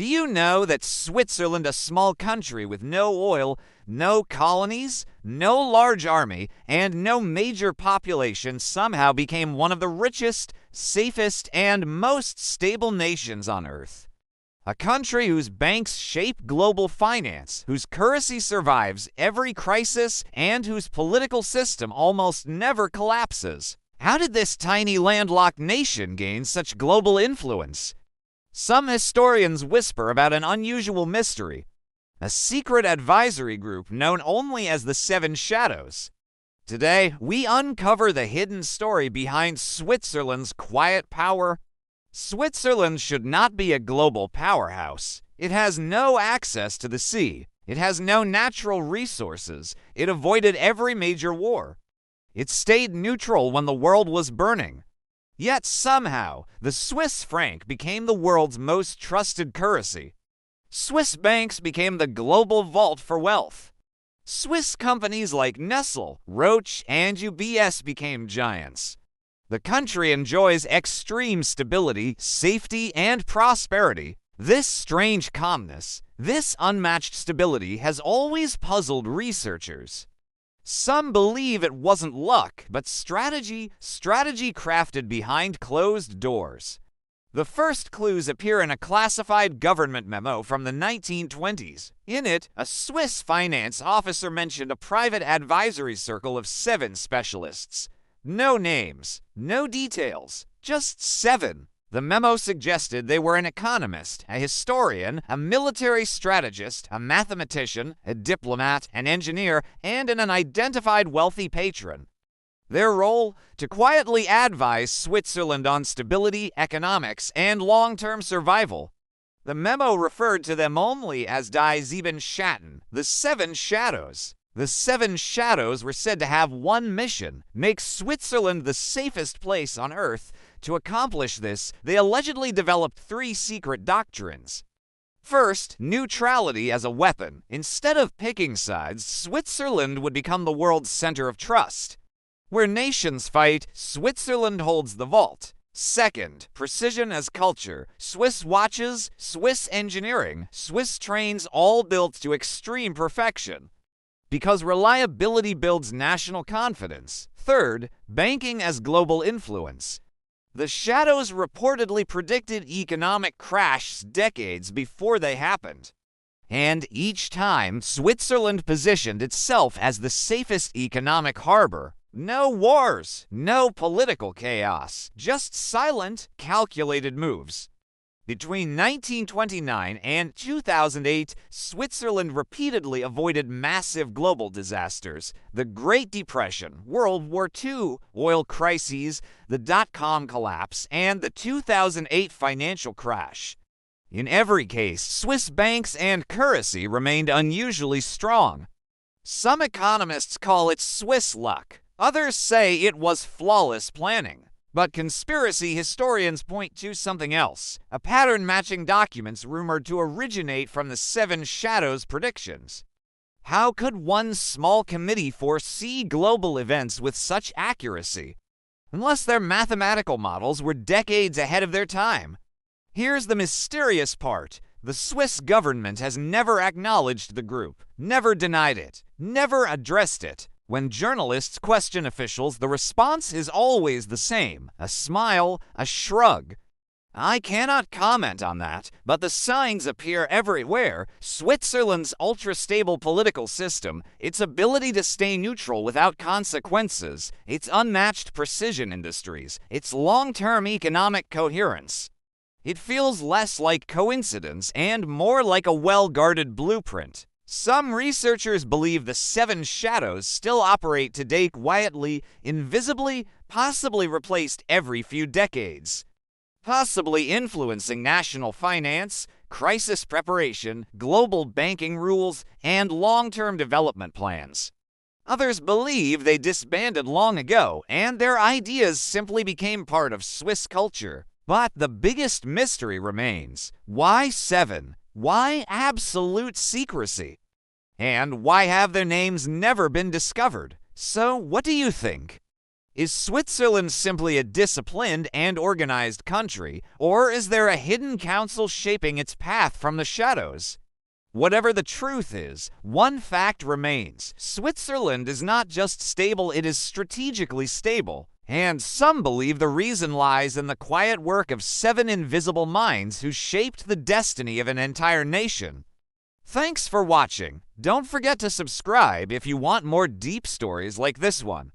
Do you know that Switzerland, a small country with no oil, no colonies, no large army, and no major population, somehow became one of the richest, safest, and most stable nations on Earth? A country whose banks shape global finance, whose currency survives every crisis, and whose political system almost never collapses. How did this tiny landlocked nation gain such global influence? Some historians whisper about an unusual mystery, a secret advisory group known only as the Seven Shadows. Today, we uncover the hidden story behind Switzerland's quiet power. Switzerland should not be a global powerhouse. It has no access to the sea. It has no natural resources. It avoided every major war. It stayed neutral when the world was burning. Yet somehow, the Swiss franc became the world's most trusted currency. Swiss banks became the global vault for wealth. Swiss companies like Nestle, Roche, and UBS became giants. The country enjoys extreme stability, safety, and prosperity. This strange calmness, this unmatched stability has always puzzled researchers. Some believe it wasn't luck, but strategy crafted behind closed doors. The first clues appear in a classified government memo from the 1920s. In it, a Swiss finance officer mentioned a private advisory circle of 7 specialists. No names, no details, just 7. The memo suggested they were an economist, a historian, a military strategist, a mathematician, a diplomat, an engineer, and an unidentified wealthy patron. Their role? To quietly advise Switzerland on stability, economics, and long-term survival. The memo referred to them only as Die Sieben Schatten, the 7 Shadows. The 7 Shadows were said to have one mission: make Switzerland the safest place on Earth. To accomplish this, they allegedly developed 3 secret doctrines. First, neutrality as a weapon. Instead of picking sides, Switzerland would become the world's center of trust. Where nations fight, Switzerland holds the vault. Second, precision as culture. Swiss watches, Swiss engineering, Swiss trains, all built to extreme perfection. Because reliability builds national confidence. Third, banking as global influence. The Shadows reportedly predicted economic crashes decades before they happened. And each time, Switzerland positioned itself as the safest economic harbor. No wars, no political chaos, just silent, calculated moves. Between 1929 and 2008, Switzerland repeatedly avoided massive global disasters: the Great Depression, World War II, oil crises, the dot-com collapse, and the 2008 financial crash. In every case, Swiss banks and currency remained unusually strong. Some economists call it Swiss luck. Others say it was flawless planning. But conspiracy historians point to something else: a pattern matching documents rumored to originate from the 7 Shadows predictions. How could one small committee foresee global events with such accuracy? Unless their mathematical models were decades ahead of their time. Here's the mysterious part: the Swiss government has never acknowledged the group, never denied it, never addressed it. When journalists question officials, the response is always the same: a smile, a shrug. I cannot comment on that, but the signs appear everywhere. Switzerland's ultra-stable political system, its ability to stay neutral without consequences, its unmatched precision industries, its long-term economic coherence. It feels less like coincidence and more like a well-guarded blueprint. Some researchers believe the 7 Shadows still operate today quietly, invisibly, possibly replaced every few decades. Possibly influencing national finance, crisis preparation, global banking rules, and long-term development plans. Others believe they disbanded long ago, and their ideas simply became part of Swiss culture. But the biggest mystery remains: why 7? Why absolute secrecy? And why have their names never been discovered? So, what do you think? Is Switzerland simply a disciplined and organized country, or is there a hidden council shaping its path from the shadows? Whatever the truth is, one fact remains. Switzerland is not just stable, it is strategically stable. And some believe the reason lies in the quiet work of 7 invisible minds who shaped the destiny of an entire nation. Thanks for watching. Don't forget to subscribe if you want more deep stories like this one.